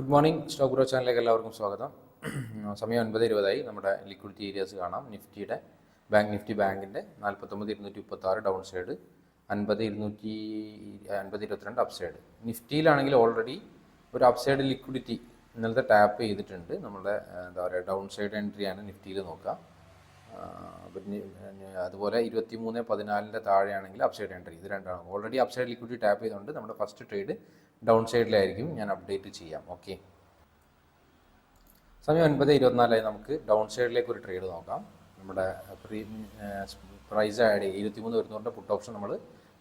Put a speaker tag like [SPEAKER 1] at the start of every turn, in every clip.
[SPEAKER 1] Good morning stock bro ചാനലിലേക്ക് എല്ലാവർക്കും സ്വാഗതം. സമയം 9:20 നമ്മുടെ ലിക്വിഡിറ്റി ഏരിയാസ് കാണാം. നിഫ്റ്റിയുടെ ബാങ്കിൻ്റെ 49,236 ഡൗൺ സൈഡ്, 50,222 അപ്പ് സൈഡ്. നിഫ്റ്റിയിലാണെങ്കിൽ ഓൾറെഡി ഒരു അപ്പ് സൈഡ് ലിക്വിഡിറ്റി ഇന്നലത്തെ ടാപ്പ് ചെയ്തിട്ടുണ്ട്. നമ്മുടെ ഡൗൺ സൈഡ് എൻട്രിയാണ് നിഫ്റ്റിയിൽ നോക്കുക. അതുപോലെ 23.14 താഴെയാണെങ്കിൽ അപ്പ് സൈഡ് എൻട്രി. ഇത് രണ്ടാണ് already up side liquidity tap ചെയ്തുകൊണ്ട് നമ്മുടെ ഫസ്റ്റ് ട്രേഡ് ഡൗൺ സൈഡിലായിരിക്കും. ഞാൻ അപ്ഡേറ്റ് ചെയ്യാം. ഓക്കെ, സമയം 9:24 നമുക്ക് ഡൗൺ സൈഡിലേക്ക് ഒരു ട്രേഡ് നോക്കാം. നമ്മുടെ പ്രൈസ് ആഡ് ചെയ്ത് 23,100 പുട്ട് ഓപ്ഷൻ നമ്മൾ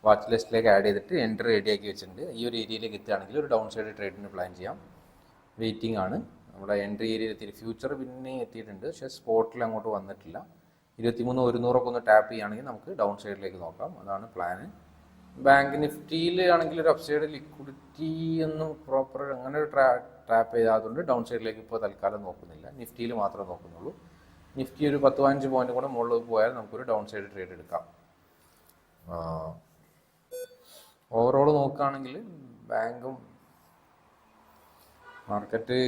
[SPEAKER 1] വാച്ച് ലിസ്റ്റിലേക്ക് ആഡ് ചെയ്തിട്ട് എൻട്രി റെഡിയാക്കി വെച്ചിട്ടുണ്ട്. ഈ ഒരു ഏരിയയിലേക്ക് എത്തുകയാണെങ്കിൽ ഒരു ഡൗൺ സൈഡ് ട്രേഡിന് പ്ലാൻ ചെയ്യാം. വെയിറ്റിംഗ് ആണ്. നമ്മുടെ എൻട്രി ഏരിയയിൽ എത്തി. ഫ്യൂച്ചർ പിന്നെ എത്തിയിട്ടുണ്ട്, പക്ഷേ സ്പോട്ടിൽ അങ്ങോട്ട് വന്നിട്ടില്ല. 23,100 ഒന്ന് ടാപ്പ് ചെയ്യുകയാണെങ്കിൽ നമുക്ക് ഡൗൺ സൈഡിലേക്ക് നോക്കാം. അതാണ് പ്ലാന്. ബാങ്ക് നിഫ്റ്റിയിൽ ആണെങ്കിൽ ഒരു അപ്സൈഡ് ലിക്വിഡിറ്റി ഒന്നും പ്രോപ്പർ അങ്ങനെ ഒരു ടാപ്പ് ചെയ്താതുകൊണ്ട് ഡൗൺ സൈഡിലേക്ക് ഇപ്പോൾ തൽക്കാലം നോക്കുന്നില്ല. നിഫ്റ്റിയിൽ മാത്രമേ നോക്കുന്നുള്ളൂ. നിഫ്റ്റി ഒരു 10-15 പോയിന്റ് കൂടെ മുകളിലേക്ക് പോയാൽ നമുക്കൊരു ഡൗൺ സൈഡ് ട്രേഡ് എടുക്കാം. ഓവറോൾ നോക്കുകയാണെങ്കിൽ ബാങ്കും മാർക്കറ്റ്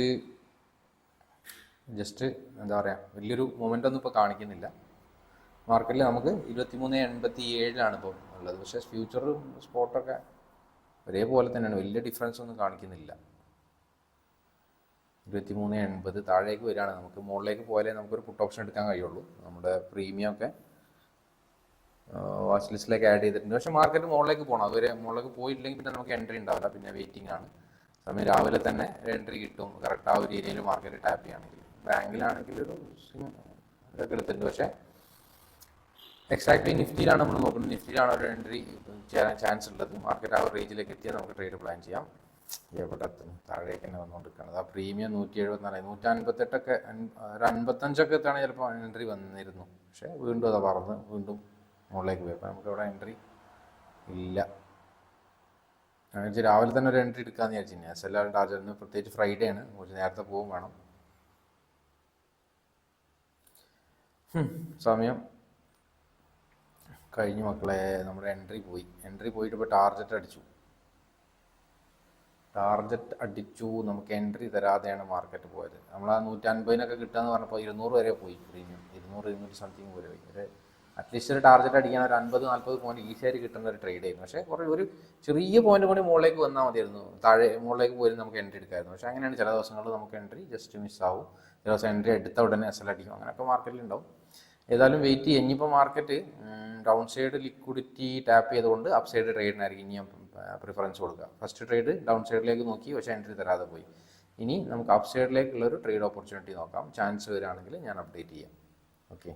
[SPEAKER 1] ജസ്റ്റ് എന്താ പറയുക, വലിയൊരു മൊമെൻ്റ് ഒന്നും ഇപ്പോൾ കാണിക്കുന്നില്ല. മാർക്കറ്റിൽ നമുക്ക് 23.87 ഇപ്പോൾ ഉള്ളത്. പക്ഷേ ഫ്യൂച്ചറും സ്പോട്ടൊക്കെ ഒരേപോലെ തന്നെയാണ്, വലിയ ഡിഫറൻസ് ഒന്നും കാണിക്കുന്നില്ല. 23.80 താഴേക്ക് വരികയാണ്. നമുക്ക് മുകളിലേക്ക് പോയാലേ നമുക്കൊരു പുട്ട് ഓപ്ഷൻ എടുക്കാൻ കഴിയുള്ളൂ. നമ്മുടെ പ്രീമിയം ഒക്കെ വാച്ച് ലിസ്റ്റിലേക്ക് ആഡ് ചെയ്തിട്ടുണ്ട്. പക്ഷേ മാർക്കറ്റ് മുകളിലേക്ക് പോകണം. അതുവരെ മുകളിലേക്ക് പോയിട്ടില്ലെങ്കിൽ പിന്നെ നമുക്ക് എൻട്രി ഉണ്ടാവില്ല. പിന്നെ വെയിറ്റിംഗ് ആണ്. സമയം രാവിലെ തന്നെ എൻട്രി കിട്ടും കറക്റ്റ് ആ ഒരു ഏരിയയിൽ മാർക്കറ്റ് ടാപ്പ് ചെയ്യുകയാണെങ്കിൽ. ബാങ്കിലാണെങ്കിൽ ഒരു ഇതൊക്കെ എടുത്തിട്ടുണ്ട്. പക്ഷേ എക്സാക്ട്ലി നിഫ്റ്റിയിലാണ് നമ്മൾ നോക്കുന്നത്. നിഫ്റ്റിയിലാണ് ഒരു എൻട്രി ചെയ്യാൻ ചാൻസ് ഉള്ളത്. മാർക്കറ്റ് ആ ഒരു റേഞ്ചിലേക്ക് എത്തിയാൽ നമുക്ക് ട്രേഡ് പ്ലാൻ ചെയ്യാം. എവിടെ താഴേക്ക് തന്നെ വന്നുകൊണ്ടിരിക്കുന്നത്. ആ പ്രീമിയം 174, 158ഒക്കെ, ഒരു 55ഒക്കെ എത്താണ് ചിലപ്പോൾ എൻട്രി വന്നിരുന്നു. പക്ഷേ വീണ്ടും അതാ പറന്ന് വീണ്ടും മുകളിലേക്ക് പോയി. അപ്പോൾ നമുക്ക് ഇവിടെ എൻട്രി ഇല്ല. രാവിലെ തന്നെ ഒരു എൻട്രി എടുക്കാമെന്ന് വിചാരിച്ചു. SLR ടാർജറ്റ് പ്രത്യേകിച്ച് ഫ്രൈഡേ ആണ്, കുറച്ച് നേരത്തെ പോകും വേണം. സമയം കഴിഞ്ഞു മക്കളെ. നമ്മുടെ എൻട്രി പോയിട്ട് ഇപ്പോൾ ടാർജറ്റ് അടിച്ചു. നമുക്ക് എൻട്രി തരാതെയാണ് മാർക്കറ്റ് പോയത്. നമ്മൾ ആ 150 കിട്ടുകയെന്ന് പറഞ്ഞപ്പോൾ 200 വരെ പോയി. പ്രീമിയം 200 സംതിങ് വരെ പോയി. ഒരു അറ്റ്ലീസ്റ്റ് ഒരു ടാർജറ്റ് അടിക്കാൻ ഒരു 50-40 പോയിന്റ് ഈസിയായിട്ട് കിട്ടുന്ന ഒരു ട്രേഡ് ആയിരുന്നു. പക്ഷേ കുറേ ഒരു ചെറിയ പോയിന്റ് കൂടി മുകളിലേക്ക് വന്നാൽ മതിയായിരുന്നു. മുകളിലേക്ക് പോയി നമുക്ക് എൻട്രി എടുക്കാമായിരുന്നു. പക്ഷേ അങ്ങനെയാണ് ചില ദിവസങ്ങളിൽ നമുക്ക് എൻട്രി ജസ്റ്റ് മിസ്സാവും. ചില ദിവസം എൻട്രി എടുത്ത ഉടനെ SL അടിക്കും. അങ്ങനെയൊക്കെ മാർക്കറ്റിൽ ഉണ്ടാവും. ഏതായാലും വെയിറ്റ് ചെയ്യും. ഇനിയിപ്പോൾ market down side liquidity tap ചെയ്തുകൊണ്ട് അപ്പ് സൈഡ് ട്രേഡിനായിരിക്കും ഇനി പ്രിഫറൻസ് കൊടുക്കുക. ഫസ്റ്റ് ട്രേഡ് ഡൗൺ സൈഡിലേക്ക് നോക്കി, പക്ഷേ എൻട്രി തരാതെ പോയി. ഇനി നമുക്ക് അപ്പ് സൈഡിലേക്കുള്ളൊരു ട്രേഡ് ഓപ്പർച്യൂണിറ്റി നോക്കാം. ചാൻസ് വരികയാണെങ്കിൽ ഞാൻ അപ്ഡേറ്റ് ചെയ്യാം. ഓക്കെ,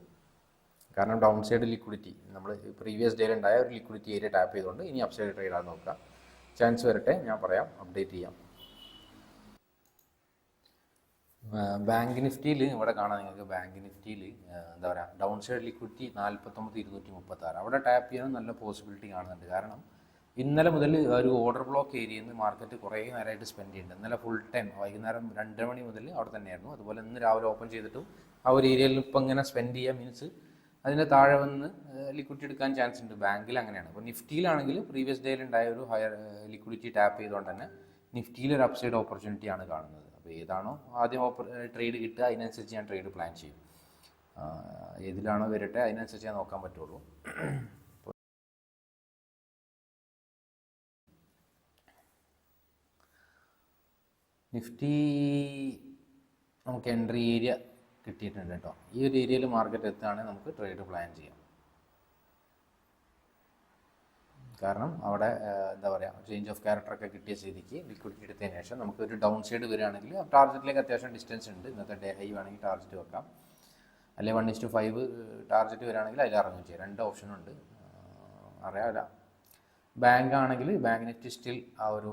[SPEAKER 1] കാരണം ഡൗൺ സൈഡ് ലിക്വിഡിറ്റി നമ്മൾ പ്രീവിയസ് ഡേയിൽ ഉണ്ടായ ഒരു ലിക്വിഡിറ്റി ഏരിയ ടാപ്പ് ചെയ്തുകൊണ്ട് ഇനി അപ്പ് സൈഡ് ട്രേഡാണ് നോക്കുക. ചാൻസ് വരട്ടെ, ഞാൻ പറയാം, അപ്ഡേറ്റ് ചെയ്യാം. ബാങ്ക് നിഫ്റ്റിയിൽ ഇവിടെ കാണാം നിങ്ങൾക്ക്. ബാങ്ക് നിഫ്റ്റിയിൽ എന്താ പറയുക, ഡൗൺ സൈഡ് ലിക്വിഡിറ്റി 49,236 അവിടെ ടാപ്പ് ചെയ്യാനും നല്ല പോസിബിലിറ്റി കാണുന്നുണ്ട്. കാരണം ഇന്നലെ മുതൽ ഒരു ഓർഡർ ബ്ലോക്ക് ഏരിയയിൽ നിന്ന് മാർക്കറ്റ് കുറേ നേരമായിട്ട് സ്പെൻഡ് ചെയ്യുന്നുണ്ട്. ഇന്നലെ ഫുൾ ടൈം വൈകുന്നേരം 2 മണി മുതൽ അവിടെ തന്നെയായിരുന്നു. അതുപോലെ ഇന്ന് രാവിലെ ഓപ്പൺ ചെയ്തിട്ടും ആ ഒരു ഏരിയയിൽ ഇപ്പം ഇങ്ങനെ സ്പെൻഡ് ചെയ്യുക മീൻസ് അതിൻ്റെ താഴെ വന്ന് ലിക്വിഡിറ്റി എടുക്കാൻ ചാൻസ് ഉണ്ട്. ബാങ്കിൽ അങ്ങനെയാണ്. അപ്പോൾ നിഫ്റ്റിയിലാണെങ്കിൽ പ്രീവിയസ് ഡേയിൽ ഉണ്ടായ ഒരു ഹയർ ലിക്വിഡിറ്റി ടാപ്പ് ചെയ്തുകൊണ്ട് തന്നെ നിഫ്റ്റിയിൽ ഒരു അപ്സൈഡ് ഓപ്പർച്യൂണിറ്റിയാണ് കാണുന്നത്. അപ്പോൾ ഏതാണോ ആദ്യം ട്രേഡ് കിട്ടുക അതിനനുസരിച്ച് ഞാൻ ട്രേഡ് പ്ലാൻ ചെയ്യും. ഏതിലാണോ വരട്ടെ അതിനനുസരിച്ച് ഞാൻ നോക്കാൻ പറ്റുള്ളൂ. നിഫ്റ്റി നമുക്ക് എൻട്രി ഏരിയ കിട്ടിയിട്ടുണ്ട് കേട്ടോ. ഈ ഒരു ഏരിയയിൽ മാർക്കറ്റ് എത്തുകയാണെങ്കിൽ നമുക്ക് ട്രേഡ് പ്ലാൻ ചെയ്യാം. കാരണം അവിടെ എന്താ പറയുക, ചേഞ്ച് ഓഫ് ക്യാരക്ടറൊക്കെ കിട്ടിയ സ്ഥിതിക്ക് ലിക്വിഡിറ്റി എടുത്തതിന് ശേഷം നമുക്ക് ഒരു ഡൗൺ സൈഡ് വരികയാണെങ്കിൽ ടാർജറ്റിലേക്ക് അത്യാവശ്യം ഡിസ്റ്റൻസ് ഉണ്ട്. ഇന്നത്തെ ഡേ ഹൈ വേണമെങ്കിൽ ടാർജറ്റ് വെക്കാം, അല്ലെങ്കിൽ 1:5 ടാർജറ്റ് വരികയാണെങ്കിൽ അതിൽ ഇറങ്ങും ചെയ്യാം. 2 ഓപ്ഷനുണ്ട്. അറിയാമല്ല. ബാങ്ക് ആണെങ്കിൽ ബാങ്ക് നിഫ്റ്റി സ്റ്റിൽ ആ ഒരു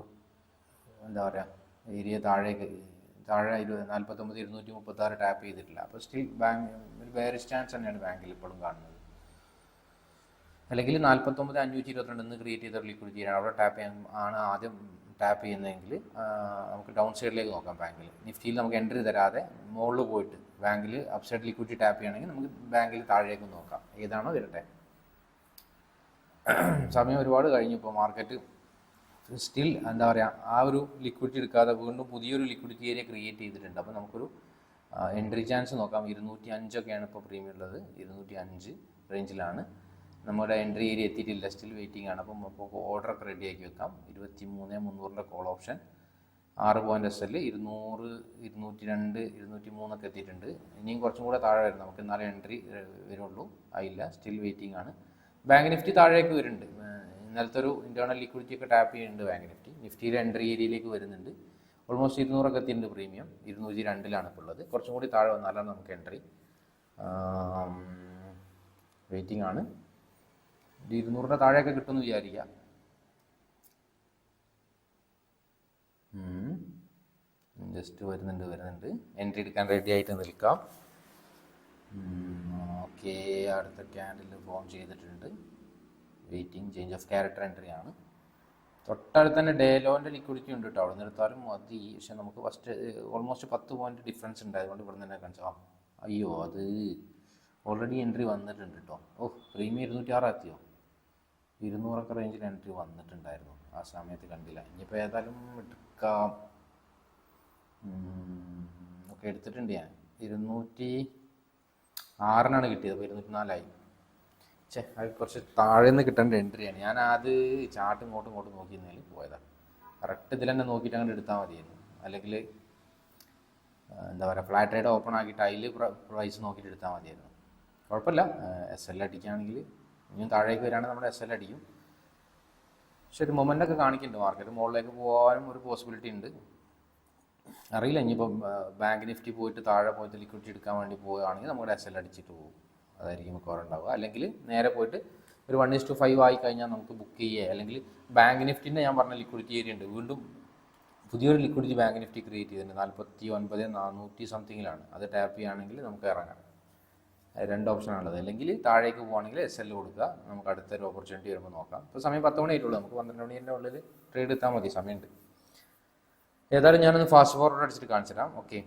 [SPEAKER 1] എന്താ പറയുക ഏരിയ താഴെ 49,236 ടാപ്പ് ചെയ്തിട്ടില്ല. അപ്പോൾ സ്റ്റിൽ ബാങ്ക് ഒരു ബെയറിഷ് ചാൻസ് തന്നെയാണ് ബാങ്കിൽ ഇപ്പോഴും കാണുന്നത്. അല്ലെങ്കിൽ 49,522 ഇന്ന് ക്രിയേറ്റ് ചെയ്ത ലിക്വിഡിറ്റി അവിടെ ടാപ്പ് ചെയ്യാൻ ആണ് ആദ്യം ടാപ്പ് ചെയ്യുന്നതെങ്കിൽ നമുക്ക് ഡൗൺ സൈഡിലേക്ക് നോക്കാം. ബാങ്കിൽ നിഫ്റ്റിയിൽ നമുക്ക് എൻട്രി തരാതെ മുകളിൽ പോയിട്ട് ബാങ്കിൽ അപ്പ് സൈഡ് ലിക്വിഡിറ്റി ടാപ്പ് ചെയ്യണമെങ്കിൽ നമുക്ക് ബാങ്കിൽ താഴേക്ക് നോക്കാം. ഏതാണോ വരട്ടെ. സമയം ഒരുപാട് കഴിഞ്ഞു. ഇപ്പോൾ മാർക്കറ്റ് സ്റ്റിൽ എന്താ പറയുക, ആ ഒരു ലിക്വിഡിറ്റി എടുക്കാതെ വീണ്ടും പുതിയൊരു ലിക്വിഡിറ്റി ഏരിയ ക്രിയേറ്റ് ചെയ്തിട്ടുണ്ട്. അപ്പോൾ നമുക്കൊരു എൻട്രി ചാൻസ് നോക്കാം. 205ഒക്കെയാണ് ഇപ്പോൾ പ്രീമിയം ഉള്ളത്. 205 റേഞ്ചിലാണ് നമ്മുടെ എൻട്രി ഏരിയ എത്തിയിട്ടില്ല, സ്റ്റിൽ വെയിറ്റിംഗ് ആണ്. അപ്പം നമുക്ക് ഓർഡറൊക്കെ റെഡി ആക്കി വെക്കാം. 23,300 കോൾ ഓപ്ഷൻ, 6 പോയിൻ്റ് SL, 200, 202, 203 എത്തിയിട്ടുണ്ട്. ഇനിയും കുറച്ചും കൂടെ താഴെ വരും, നമുക്ക് എന്നാലും എൻട്രി വരുള്ളൂ. ആയില്ല, സ്റ്റിൽ വെയിറ്റിംഗ് ആണ്. ബാങ്ക് നിഫ്റ്റി താഴേക്ക് വരുന്നുണ്ട്. ഇന്നലത്തെ ഒരു ഇൻറ്റേർണൽ ലിക്വിഡിറ്റി ഒക്കെ ടാപ്പ് ചെയ്യുന്നുണ്ട് ബാങ്ക് നിഫ്റ്റി. നിഫ്റ്റിയിലെ എൻട്രി ഏരിയയിലേക്ക് വരുന്നുണ്ട്. ഓൾമോസ്റ്റ് 200 എത്തിയിട്ടുണ്ട് പ്രീമിയം. 202 ഇപ്പോൾ ഉള്ളത്. കുറച്ചും കൂടി താഴെ വന്നാലാണ് നമുക്ക് എൻട്രി. വെയിറ്റിംഗ് ആണ്. 200 താഴെയൊക്കെ കിട്ടുമെന്ന് വിചാരിക്കുക. ജസ്റ്റ് വരുന്നുണ്ട്. എൻട്രി എടുക്കാൻ റെഡി ആയിട്ട് നിൽക്കാം. ഓക്കെ, അടുത്ത ക്യാൻഡിൽ ഫോം ചെയ്തിട്ടുണ്ട്. Waiting, change of character entry ആണ്. തൊട്ടടുത്ത് തന്നെ ഡേലോൻ്റെ ലിക്വിഡിറ്റി ഉണ്ട് കേട്ടോ. അവിടെ നിന്ന് എടുത്താലും മതി. പക്ഷെ നമുക്ക് ഫസ്റ്റ് ഓൾമോസ്റ്റ് 10 പോയിന്റ് ഡിഫറൻസ് ഉണ്ട്. അതുകൊണ്ട് ഇവിടെ നിന്ന് തന്നെ കാണിച്ചാൽ അയ്യോ, അത് ഓൾറെഡി എൻട്രി വന്നിട്ടുണ്ട് കേട്ടോ. പ്രീമിയം 206 എത്തിയോ? 200 റേഞ്ചിൽ എൻട്രി വന്നിട്ടുണ്ടായിരുന്നു. ആ സമയത്ത് കണ്ടില്ല. ഇനിയിപ്പോൾ ഏതായാലും എടുക്കാം. ഒക്കെ എടുത്തിട്ടുണ്ട് ഞാൻ. 206 കിട്ടിയത്. അപ്പോൾ 204 അത് കുറച്ച് താഴെ നിന്ന് കിട്ടേണ്ട എൻട്രിയാണ്. ഞാൻ അത് ചാർട്ട് ഇങ്ങോട്ടും നോക്കിയിരുന്നതിൽ പോയതാണ്. കറക്റ്റ് ഇതിൽ തന്നെ നോക്കിയിട്ട് അങ്ങോട്ട് എടുത്താൽ മതിയായിരുന്നു. അല്ലെങ്കിൽ എന്താ പറയുക, ഫ്ലാറ്റ് റേറ്റ് ഓപ്പൺ ആക്കിയിട്ട് അതിൽ പ്രൈസ് നോക്കിയിട്ട് എടുത്താൽ മതിയായിരുന്നു. കുഴപ്പമില്ല. SL അടിക്കുകയാണെങ്കിൽ ഇനിയും താഴേക്ക് വരികയാണെങ്കിൽ നമ്മുടെ SL അടിക്കും. പക്ഷെ ഒരു മൊമെൻ്റൊക്കെ കാണിക്കുന്നുണ്ട്. മാർക്കറ്റ് മുകളിലേക്ക് പോകാനും ഒരു പോസിബിലിറ്റി ഉണ്ട്. അറിയില്ല, ഇനിയിപ്പം ബാങ്ക് നിഫ്റ്റി പോയിട്ട് താഴെ പോയിട്ട് ലിക്വിഡിറ്റി എടുക്കാൻ വേണ്ടി പോവുകയാണെങ്കിൽ നമ്മുടെ SL അടിച്ചിട്ട് പോകും. അതായിരിക്കും മിക്കവാറും ഉണ്ടാവുക. അല്ലെങ്കിൽ നേരെ പോയിട്ട് ഒരു 1:5 ആയി കഴിഞ്ഞാൽ നമുക്ക് ബുക്ക് ചെയ്യുക. അല്ലെങ്കിൽ ബാങ്ക് നിഫ്റ്റിൻ്റെ ഞാൻ പറഞ്ഞ ലിക്വിഡിറ്റി ഏരിയ ഉണ്ട്. വീണ്ടും പുതിയൊരു ലിക്വിഡിറ്റി ബാങ്ക് നിഫ്റ്റി ക്രിയേറ്റ് ചെയ്തിട്ടുണ്ട്. 49,400 സംതിങ്ങിലാണ്. അത് ടാപ്പ് ചെയ്യുകയാണെങ്കിൽ നമുക്ക് ഇറങ്ങാം. 2 ഓപ്ഷനാണുള്ളത്. അല്ലെങ്കിൽ താഴേക്ക് പോകുകയാണെങ്കിൽ SL കൊടുക്കുക. നമുക്ക് അടുത്തൊരു ഓപ്പർച്യൂണിറ്റി വരുമ്പോൾ നോക്കാം. ഇപ്പോൾ സമയം 10 മണി ആയിട്ടുള്ളൂ. നമുക്ക് 12 മണിൻ്റെ ഉള്ളിൽ ട്രേഡ് എത്താൻ മതി. സമയമുണ്ട്. ഏതായാലും ഞാനൊന്ന് ഫാസ്റ്റ് ഫോർവേഡ് അടിച്ചിട്ട് കാണിച്ചു തരാം. ഓക്കെ,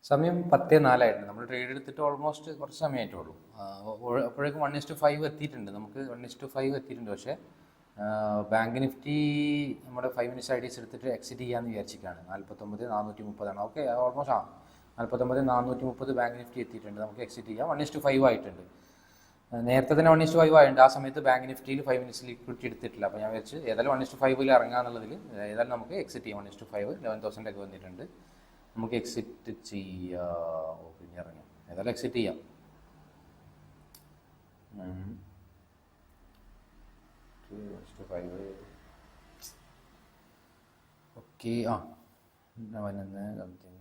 [SPEAKER 1] സമയം 10:04 ആയിട്ടുണ്ട്. നമ്മൾ ട്രേഡ് എടുത്തിട്ട് ഓൾമോസ്റ്റ് കുറച്ച് സമയമായിട്ടുള്ളൂ. അപ്പോഴേക്കും 1:5 എത്തിയിട്ടുണ്ട്. നമുക്ക് 1:5 എത്തിയിട്ടുണ്ട്. പക്ഷേ ബാങ്ക് നിഫ്റ്റി നമ്മുടെ 5 മിനിറ്റ്സ് IDs എടുത്തിട്ട് എക്സിറ്റ് ചെയ്യാമെന്ന് വിചാരിച്ചിട്ടാണ്. 49,430 ഓക്കെ, ഓൾമോസ്റ്റ് 49,430 ബാങ്ക് നിഫ്റ്റി എത്തിയിട്ടുണ്ട്. നമുക്ക് എക്സിറ്റ് ചെയ്യാം. 1:5 ആയിട്ടുണ്ട്. നേരത്തെ തന്നെ 1:5 ആയിട്ടുണ്ട്. ആ സമയത്ത് ബാങ്ക് നിഫ്റ്റിയിൽ 5 മിനിറ്റ്സ് ലിക്വിഡിറ്റി എടുത്തിട്ടില്ല. അപ്പോൾ ഞാൻ വെച്ച് ഏതായാലും 1:5 ഇറങ്ങാന്നുള്ളതിൽ ഏതായാലും നമുക്ക് എക്സിറ്റ് ചെയ്യാം. 1:5 11,000 ഒക്കെ വന്നിട്ടുണ്ട്. നമുക്ക് എക്സിറ്റ് ചെയ്യാം. പിന്നെ ഇറങ്ങാം. ഏതായാലും എക്സിറ്റ് ചെയ്യാം. Okay, 11 something.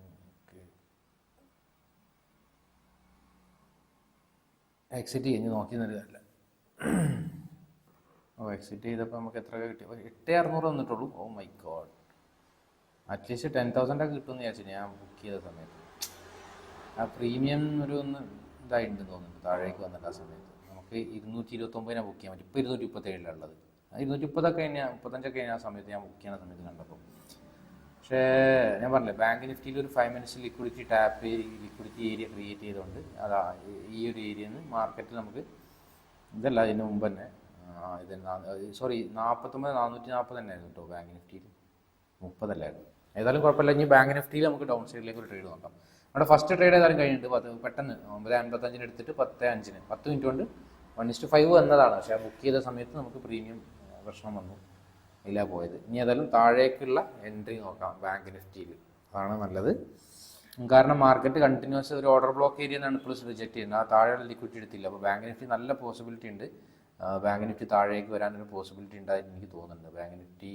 [SPEAKER 1] എക്സിറ്റ് കഴിഞ്ഞ് നോക്കി നിൽക്കാറില്ല. എക്സിറ്റ് ചെയ്തപ്പോൾ നമുക്ക് എത്ര കിട്ടി? 8,600 വന്നിട്ടുള്ളൂ. ഓ മൈ ഗോഡ്. അറ്റ്ലീസ്റ്റ് 10,000 ഒക്കെ കിട്ടുമെന്ന് വിചാരിച്ചു ഞാൻ ബുക്ക് ചെയ്ത സമയത്ത്. ആ പ്രീമിയം ഒന്ന് ഇതായിട്ടുണ്ടെന്ന് തോന്നുന്നുണ്ട്. താഴേക്ക് വന്നിട്ട് ആ സമയത്ത് നമുക്ക് 229 ബുക്ക് ചെയ്യാൻ പറ്റും. ഇപ്പോൾ 237 ഉള്ളത്. 230 കഴിഞ്ഞാൽ 35 കഴിഞ്ഞ ആ സമയത്ത് ഞാൻ ബുക്ക് ചെയ്യുന്ന സമയത്ത് കണ്ടപ്പോൾ. പക്ഷേ ഞാൻ പറഞ്ഞില്ലേ, ബാങ്ക് നിഫ്റ്റിയിൽ ഒരു 5 minutes liquidity liquidity area create ചെയ്തുകൊണ്ട് അതാ ഈ ഒരു ഏരിയയിൽ നിന്ന് മാർക്കറ്റിൽ നമുക്ക് ഇതല്ല, ഇതിന് മുമ്പ് തന്നെ ഇത് 49,440 തന്നെ ആയിരുന്നു കേട്ടോ. ബാങ്ക് നിഫ്റ്റിയിൽ 30 അല്ലായിരുന്നു. ഏതായാലും കുഴപ്പമില്ല. ഇനി ബാങ്ക് നിഫ്റ്റിയിൽ നമുക്ക് ഡൗൺ സൈഡിലേക്ക് ഒരു ട്രേഡ് നോക്കാം. നമ്മുടെ ഫസ്റ്റ് ട്രേഡ് ഏതായാലും കഴിഞ്ഞിട്ട് പെട്ടെന്ന് 9:55 എടുത്തിട്ട് 10:05 10 മിനിറ്റ് കൊണ്ട് 1:5 എന്നതാണ്. പക്ഷേ ബുക്ക് ചെയ്ത സമയത്ത് നമുക്ക് പ്രീമിയം പ്രശ്നം വന്നു, ഇല്ല പോയത്. ഇനി ഏതായാലും താഴേക്കുള്ള എൻട്രി നോക്കാം ബാങ്ക് നിഫ്റ്റിയിൽ. അതാണ് നല്ലത്. കാരണം മാർക്കറ്റ് കണ്ടിന്യൂസ് ഒരു ഓർഡർ ബ്ലോക്ക് ഏരിയ എന്നാണ് ഇപ്പോൾ റിജക്ട് ചെയ്യുന്നത്. ആ താഴെയുള്ള ലിക്വിഡിറ്റി എടുത്തില്ല. അപ്പോൾ ബാങ്ക് നിഫ്റ്റി നല്ല പോസിബിലിറ്റി ഉണ്ട്. ബാങ്ക് നിഫ്റ്റി താഴേക്ക് വരാനൊരു പോസിബിലിറ്റി ഉണ്ടായിട്ട് എനിക്ക് തോന്നുന്നുണ്ട്. ബാങ്ക് നിഫ്റ്റി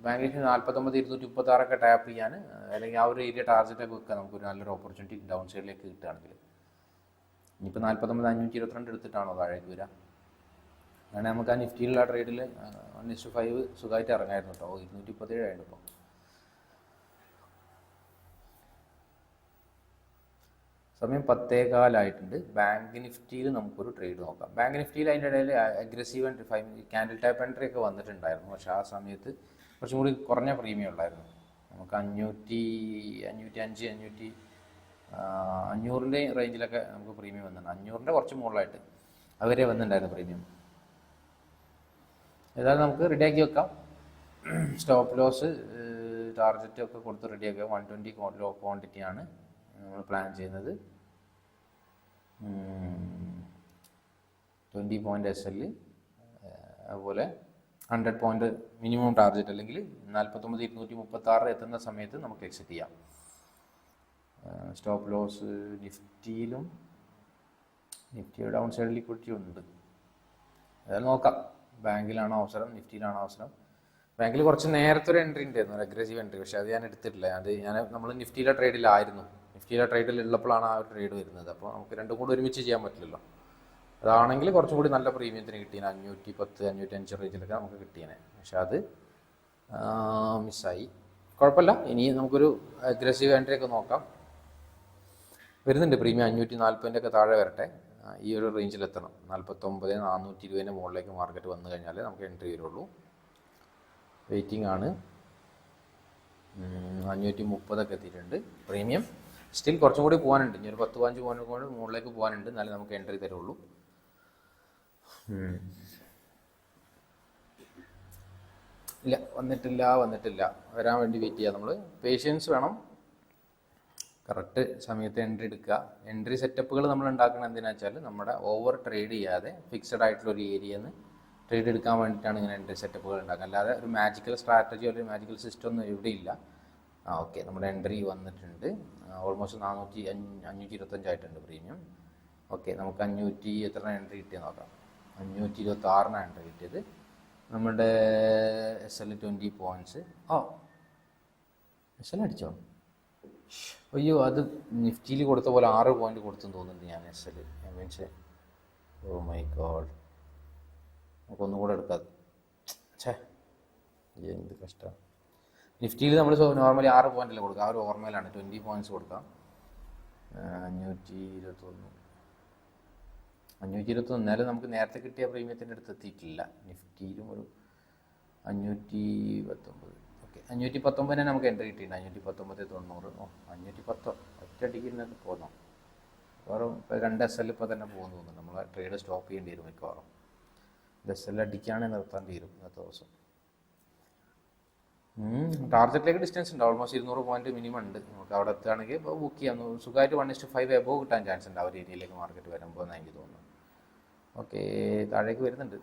[SPEAKER 1] 49,236 ടാപ്പ് ചെയ്യാൻ, അല്ലെങ്കിൽ ആ ഒരു ഏരിയ ടാർജറ്റൊക്കെ വെക്കാൻ നമുക്കൊരു നല്ലൊരു ഓപ്പർച്യൂണിറ്റി ഡൗൺ സൈഡിലേക്ക് കിട്ടുകയാണെങ്കിൽ. ഇനിയിപ്പോൾ 49,522 എടുത്തിട്ടാണോ താഴേക്ക് വരിക? അങ്ങനെ നമുക്ക് ആ നിഫ്റ്റിയിലുള്ള ട്രേഡിൽ 1:5 സുഖമായിട്ട് ഇറങ്ങായിരുന്നു കേട്ടോ. 237 ആയിരുന്നു. ഇപ്പോൾ സമയം 10:15 ബാങ്ക് നിഫ്റ്റിയിൽ നമുക്കൊരു ട്രേഡ് നോക്കാം. ബാങ്ക് നിഫ്റ്റിയിൽ അതിൻ്റെ ഇടയിൽ അഗ്രസീവ് ക്യാൻഡിൽ ടൈപ്പ് എൻട്രി ഒക്കെ വന്നിട്ടുണ്ടായിരുന്നു. പക്ഷേ ആ സമയത്ത് കുറച്ചും കൂടി കുറഞ്ഞ പ്രീമിയം ഉള്ളായിരുന്നു. നമുക്ക് 505, 500-ൻ്റെ റേഞ്ചിലൊക്കെ നമുക്ക് പ്രീമിയം വന്നിട്ടുണ്ട്. 500-ൻ്റെ കുറച്ച് മുകളിലായിട്ട് അതുവരെ വന്നിട്ടുണ്ടായിരുന്നു പ്രീമിയം. ഏതായാലും നമുക്ക് റെഡിയാക്കി വെക്കാം. സ്റ്റോപ്പ് ലോസ് ടാർഗറ്റ് ഒക്കെ കൊടുത്ത് റെഡിയാക്കുക. 120 ക്വാണ്ടിറ്റിയാണ് നമ്മൾ പ്ലാൻ ചെയ്യുന്നത്. 20 പോയിൻ്റ് SL, അതുപോലെ 100 പോയിൻ്റ് മിനിമം ടാർഗറ്റ്, അല്ലെങ്കിൽ 49,236 എത്തുന്ന സമയത്ത് നമുക്ക് എക്സിറ്റ് ചെയ്യാം. സ്റ്റോപ്പ് ലോസ് നിഫ്റ്റിയിലും, നിഫ്റ്റിയുടെ ഡൗൺ സൈഡ് ലിക്വിഡിറ്റി ഉണ്ട്. അതായത് നോക്കാം, ബാങ്കിലാണോ അവസരം, നിഫ്റ്റിയിലാണോ അവസരം. ബാങ്കിൽ കുറച്ച് നേരത്തെ ഒരു എൻട്രി ഉണ്ടായിരുന്നു, ഒരു അഗ്രസീവ് എൻട്രി, പക്ഷേ അത് ഞാൻ എടുത്തിട്ടില്ല. അത് നമ്മൾ നിഫ്റ്റിയിലെ ട്രേഡിലായിരുന്നു. നിഫ്റ്റിയിലെ ട്രേഡിൽ ഉള്ളപ്പോഴാണ് ആ ഒരു ട്രേഡ് വരുന്നത്. അപ്പോൾ നമുക്ക് രണ്ടും കൂടി ഒരുമിച്ച് ചെയ്യാൻ പറ്റില്ലല്ലോ. അതാണെങ്കിൽ കുറച്ചും കൂടി നല്ല പ്രീമിയത്തിന് കിട്ടിയേനെ, 510, 505 റേഞ്ചിലൊക്കെ നമുക്ക് കിട്ടിയേനെ. പക്ഷെ അത് മിസ്സായി. കുഴപ്പമില്ല, ഇനി നമുക്കൊരു അഗ്രസീവ് എൻട്രി ഒക്കെ നോക്കാം. വരുന്നുണ്ട് പ്രീമിയം 540 ഒക്കെ താഴെ വരട്ടെ. ഈ ഒരു റേഞ്ചിലെത്തണം. 49,420 മുകളിലേക്ക് മാർക്കറ്റ് വന്നു കഴിഞ്ഞാൽ നമുക്ക് എൻട്രി വരുള്ളൂ. വെയിറ്റിംഗ് ആണ്. 530 ഒക്കെ എത്തിയിട്ടുണ്ട് പ്രീമിയം. സ്റ്റിൽ കുറച്ചും കൂടി പോകാനുണ്ട്, ഇനി ഒരു 10-15 പോയിന്റ് കൂടി മുകളിലേക്ക് പോകാനുണ്ട്, എന്നാലും നമുക്ക് എൻട്രി തരുള്ളൂ. ഇല്ല, വന്നിട്ടില്ല. വരാൻ വേണ്ടി വെയിറ്റ് ചെയ്യാം. നമ്മൾ പേഷ്യൻസ് വേണം. കറക്റ്റ് സമയത്ത് എൻട്രി എടുക്കുക. എൻട്രി സെറ്റപ്പുകൾ നമ്മൾ ഉണ്ടാക്കുന്നത് എന്തിനാണെന്ന് വെച്ചാൽ നമ്മുടെ ഓവർ ട്രേഡ് ചെയ്യാതെ ഫിക്സഡ് ആയിട്ടുള്ള ഒരു ഏരിയയിൽ നിന്ന് ട്രേഡ് എടുക്കാൻ വേണ്ടിയിട്ടാണ് ഇങ്ങനെ എൻട്രി സെറ്റപ്പുകൾ ഉണ്ടാക്കുക. അല്ലാതെ ഒരു മാജിക്കൽ സ്ട്രാറ്റജി അല്ലെങ്കിൽ മാജിക്കൽ സിസ്റ്റം ഒന്നും ഇവിടെ ഇല്ല. ഓക്കെ, നമ്മുടെ എൻട്രി വന്നിട്ടുണ്ട്. ഓൾമോസ്റ്റ് 525 ആയിട്ടുണ്ട് പ്രീമിയം. ഓക്കെ, നമുക്ക് 500 എത്ര എൻട്രി കിട്ടിയെന്ന് നോക്കാം. 526 എൻട്രി കിട്ടിയത്. നമ്മുടെ SL 20 പോയിൻറ്റ്സ്. SL അടിച്ചോ? അയ്യോ, അത് നിഫ്റ്റിയിൽ കൊടുത്ത പോലെ 6 പോയിന്റ് കൊടുത്തെന്ന് തോന്നുന്നുണ്ട് ഞാൻ. SL means, oh my God, നമുക്കൊന്നും കൂടെ എടുക്കാതെ. എന്ത് കഷ്ടമാണ്. നിഫ്റ്റിയിൽ നമ്മൾ നോർമലി 6 പോയിൻ്റല്ലേ കൊടുക്കുക, ആ ഒരു ഓർമ്മയിലാണ് 20 പോയിൻറ്റ്സ് കൊടുക്കാം. 521 എന്നാലും നമുക്ക് നേരത്തെ കിട്ടിയ പ്രീമിയത്തിൻ്റെ അടുത്ത് എത്തിയിട്ടില്ല. നിഫ്റ്റിയിലും ഒരു 519. ഓക്കെ, 519 നമുക്ക് എൻട്രി കിട്ടിയിട്ടുണ്ട്. 519.90. 510 ഒറ്റയടിക്ക് ഇന്നൊക്കെ പോകാം. മിക്കവാറും ഇപ്പോൾ 2 SL ഇപ്പോൾ തന്നെ പോകുന്നു തോന്നുന്നു. നമ്മൾ ട്രേഡ് സ്റ്റോപ്പ് ചെയ്യേണ്ടി വരും മിക്കവാറും. SL അടിക്കുകയാണെങ്കിൽ നിർത്താൻ തീരും ഇന്നത്തെ ദിവസം. ടാർഗറ്റിലേക്ക് ഡിസ്റ്റൻസ് ഉണ്ട്, ഓൾമോസ്റ്റ് 200 പോയിന്റ് മിനിമം ഉണ്ട്. നമുക്ക് അവിടെ എത്തുകയാണെങ്കിൽ ഇപ്പോൾ ബുക്ക് ചെയ്യാം. സുഖമായിട്ട് 1:5 എബോവ് കിട്ടാൻ ചാൻസ് ഉണ്ട് ആ ഒരു ഏരിയയിലേക്ക് മാർക്കറ്റ് വരുമ്പോൾ എന്ന് എനിക്ക് തോന്നുന്നു. ഓക്കെ, താഴേക്ക് വരുന്നുണ്ട്.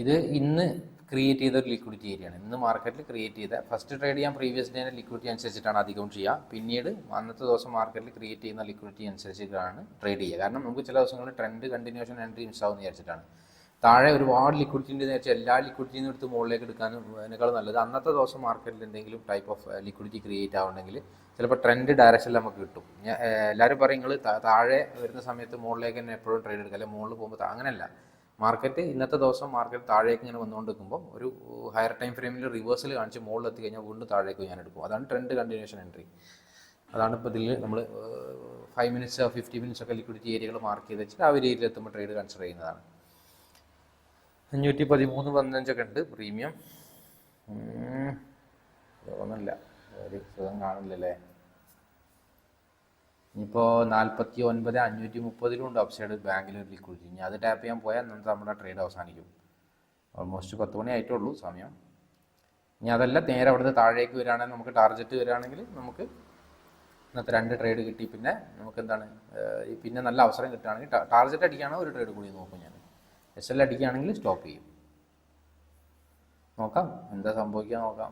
[SPEAKER 1] ഇത് ഇന്ന് ക്രിയേറ്റ് ചെയ്ത ഒരു ലിക്വിഡിറ്റി ഏരിയയാണ്. ഇന്ന് മാർക്കറ്റിൽ ക്രിയേറ്റ് ചെയ്ത ഫസ്റ്റ് ട്രേഡ് ചെയ്യാൻ പ്രീവിയസ് ഡേയുടെ ലിക്വിഡിറ്റി അനുസരിച്ചിട്ടാണ് അധികം ചെയ്യുക. പിന്നീട് അന്നത്തെ ദിവസം മാർക്കറ്റിൽ ക്രിയേറ്റ് ചെയ്യുന്ന ലിക്വിഡിറ്റി അനുസരിച്ചിട്ടാണ് ട്രേഡ് ചെയ്യുക. കാരണം നമുക്ക് ചില ദിവസങ്ങളിൽ ട്രെൻഡ് കണ്ടിന്യൂഷൻ എൻട്രി മിസ്സാവുമെന്ന് വിചാരിച്ചിട്ടാണ്. താഴെ ഒരുപാട് ലിക്വിഡിറ്റി ഉണ്ടെന്ന് വെച്ചാൽ എല്ലാ ലിക്വിഡിറ്റിയും എടുത്ത് മുകളിലേക്ക് എടുക്കാനും അതിനേക്കാളും നല്ലത് അന്നത്തെ ദിവസം മാർക്കറ്റിൽ എന്തെങ്കിലും ടൈപ്പ് ഓഫ് ലിക്വിഡിറ്റി ക്രിയേറ്റ് ആവുന്നുണ്ടെങ്കിൽ ചിലപ്പോൾ ട്രെൻഡ് ഡയറക്ഷനിൽ നമുക്ക് കിട്ടും. എല്ലാവരും പറയും നിങ്ങൾ താഴെ വരുന്ന സമയത്ത് മുകളിലേക്ക് തന്നെ എപ്പോഴും ട്രേഡ് എടുക്കുക, അല്ലെങ്കിൽ മുകളിൽ പോകുമ്പോൾ അങ്ങനെയല്ല. മാർക്കറ്റ് ഇന്നത്തെ ദിവസം മാർക്കറ്റ് താഴേക്ക് ഇങ്ങനെ വന്നുകൊണ്ട് നിൽക്കുമ്പോൾ ഒരു ഹയർ ടൈം ഫ്രെയിമിൽ റിവേഴ്സൽ കാണിച്ച് മുകളിൽ എത്തി കഴിഞ്ഞാൽ വീണ്ടും താഴേക്ക് ഞാൻ എടുക്കും. അതാണ് ട്രെൻഡ് കണ്ടിന്യൂഷൻ എൻട്രി. അതാണ് ഇപ്പോൾ ഇതിൽ നമ്മൾ 5 മിനിറ്റ്സ് 50 മിനിറ്റ്സ് ഒക്കെ ലിക്വിഡിറ്റി ഏരിയകൾ മാർക്ക് ചെയ്ത് വെച്ചിട്ട് ആ ഒരു ഏരിയയിൽ എത്തുമ്പോൾ ട്രേഡ് കൺസിഡർ ചെയ്യുന്നതാണ്. 513.15 ഒക്കെ ഉണ്ട് പ്രീമിയം. തോന്നില്ല, ഒരു സുഖം കാണില്ലല്ലേ. ഇനിയിപ്പോൾ 49,530 ഉണ്ട് അപ്സൈഡ് ബാങ്കിൽ ഒരു ലിക്വിഡിറ്റി. ഇനി അത് ടാപ്പ് ചെയ്യാൻ പോയാൽ അന്നത്തെ നമ്മുടെ ട്രേഡ് അവസാനിക്കും. ഓൾമോസ്റ്റ് 10 മണി ആയിട്ടുള്ളൂ സമയം. ഇനി അതല്ല, നേരെ അവിടുത്തെ താഴേക്ക് വരികയാണെങ്കിൽ നമുക്ക് ടാർഗറ്റ് വരികയാണെങ്കിൽ നമുക്ക് ഇന്നത്തെ 2 ട്രേഡ് കിട്ടി. പിന്നെ നമുക്ക് എന്താണ്, പിന്നെ നല്ല അവസരം കിട്ടുകയാണെങ്കിൽ ടാർഗറ്റ് അടിക്കുകയാണെങ്കിൽ ഒരു ട്രേഡ് കൂടി നോക്കും ഞാൻ. SL അടിക്കുകയാണെങ്കിൽ സ്റ്റോപ്പ് ചെയ്യും. നോക്കാം എന്താ സംഭവിക്കുക നോക്കാം.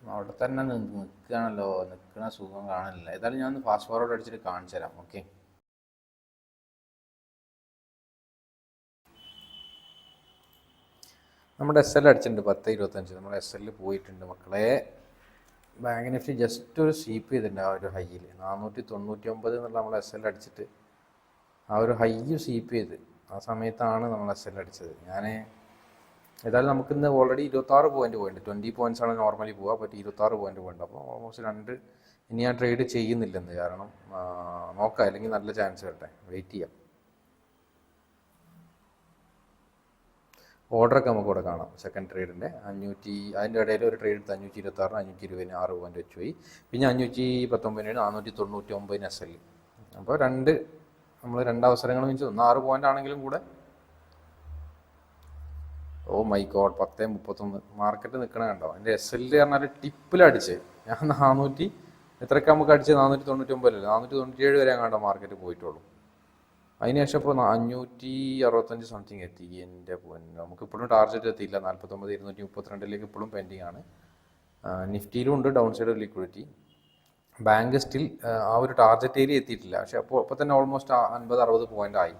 [SPEAKER 1] അവിടെ തന്നെ നിൽക്കുകയാണല്ലോ, നിൽക്കണ സുഖം കാണില്ല. ഏതായാലും ഞാൻ ഫാസ്റ്റ് ഫോർവേഡ് അടിച്ചിട്ട് കാണിച്ചു തരാം. ഓക്കെ, നമ്മുടെ SL അടിച്ചിട്ടുണ്ട് 10.25. നമ്മുടെ SL പോയിട്ടുണ്ട് മക്കളെ. ബാങ്ക് നിഫ്റ്റി ജസ്റ്റ് ഒരു സ്വീപ്പ് ചെയ്തിട്ടുണ്ട് ആ ഒരു ഹൈയിൽ. 499 എന്നുള്ള നമ്മൾ SL അടിച്ചിട്ട് ആ ഒരു ഹൈ സ്വീപ്പ് ചെയ്ത് ആ സമയത്താണ് നമ്മൾ SL അടിച്ചത്. ഏതായാലും നമുക്കിന്ന് ഓൾറെഡി 26 പോയിന്റ് പോയിട്ടുണ്ട്. 20 പോയിന്റ്സ് ആണ് നോർമലി പോവുക, പറ്റി 26 പോയിന്റ് പോയിട്ടുണ്ട്. അപ്പോൾ ഓൾമോസ്റ്റ് 2 ഇനി ഞാൻ ട്രേഡ് ചെയ്യുന്നില്ലെന്ന്. കാരണം നോക്കാം, അല്ലെങ്കിൽ നല്ല ചാൻസ് വരട്ടെ, വെയിറ്റ് ചെയ്യാം. ഓർഡറൊക്കെ നമുക്ക് ഇവിടെ കാണാം. സെക്കൻഡ് ട്രേഡിൻ്റെ അതിൻ്റെ ഇടയിൽ ഒരു ട്രേഡ് എടുത്ത് 526 520 6 പോയിന്റ് വെച്ച് പോയി. പിന്നെ 519 499 SL. അപ്പോൾ നമ്മൾ രണ്ടവസരങ്ങൾ മീൻസ് 6 പോയിന്റ് ആണെങ്കിലും കൂടെ. ഓ മൈ ഗോഡ്, 10.31 മാർക്കറ്റ് നിൽക്കണ കണ്ടോ. എൻ്റെ SL പറഞ്ഞാൽ ടിപ്പിലടിച്ച് ഞാൻ 400 എത്രയൊക്കെ നമുക്ക് അടിച്ച് 499 497 വരെ കണ്ടോ മാർക്കറ്റ് പോയിട്ടുള്ളൂ. അതിനുശേഷം ഇപ്പോൾ 565 സംതിങ് എത്തി. എൻ്റെ പൊന്നു, നമുക്ക് ഇപ്പോഴും ടാർഗറ്റ് എത്തിയില്ല. 49 232 ഇപ്പോഴും പെൻഡിങ് ആണ്. നിഫ്റ്റിയിലും ഉണ്ട് down side liquidity. Bank still ആ ഒരു ടാർഗറ്റ് ഏരിയ എത്തിയിട്ടില്ല. പക്ഷേ അപ്പോൾ തന്നെ ഓൾമോസ്റ്റ് 50-60 പോയിന്റ് ആയി.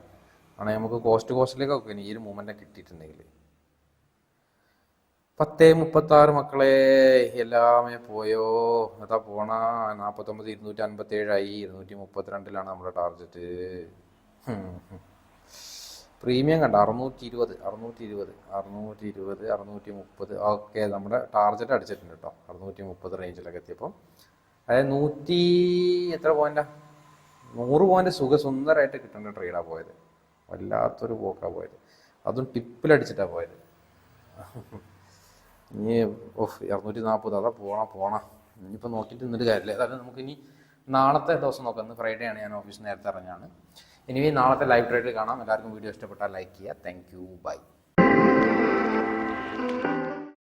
[SPEAKER 1] ആണെങ്കിൽ നമുക്ക് കോസ്റ്റിലേക്കൊക്കെ ഈ ഒരു മൂവ്മെൻറ്റ് കിട്ടിയിട്ടുണ്ടെങ്കിൽ. 10.36 മക്കളെ, എല്ലാമേ പോയോ. അതാ പോണ 49 257 ആയി. 232 നമ്മുടെ ടാർഗറ്റ്. പ്രീമിയം കണ്ട 620 630. ഓക്കെ, നമ്മുടെ ടാർഗറ്റ് അടിച്ചിട്ടുണ്ട് കേട്ടോ. 630 റേഞ്ചിലൊക്കെ എത്തിയപ്പോൾ അതായത് 100 എത്ര പോയിന്റാ 100 പോയിന്റ് സുന്ദരമായിട്ട് കിട്ടേണ്ട ട്രേഡാണ് പോയത്. വല്ലാത്തൊരു പോക്കാണ് പോയത്. അതും ടിപ്പിലടിച്ചിട്ടാണ് പോയത്. ഇനി 240 അതാ പോണ. ഇനിയിപ്പോൾ നോക്കിയിട്ട് നിന്നിട്ട് കാര്യമില്ല. അതായത് നമുക്കിനി നാളത്തെ ദിവസം നോക്കാം. ഇന്ന് ഫ്രൈഡേ ആണ്, ഞാൻ ഓഫീസിൽ നേരത്തെ ഇറങ്ങിയാണ്. ഇനി നാളത്തെ ലൈവ് ട്രേഡിൽ കാണാം. എല്ലാവർക്കും വീഡിയോ ഇഷ്ടപ്പെട്ടാൽ ലൈക്ക് ചെയ്യുക. Thank you, by.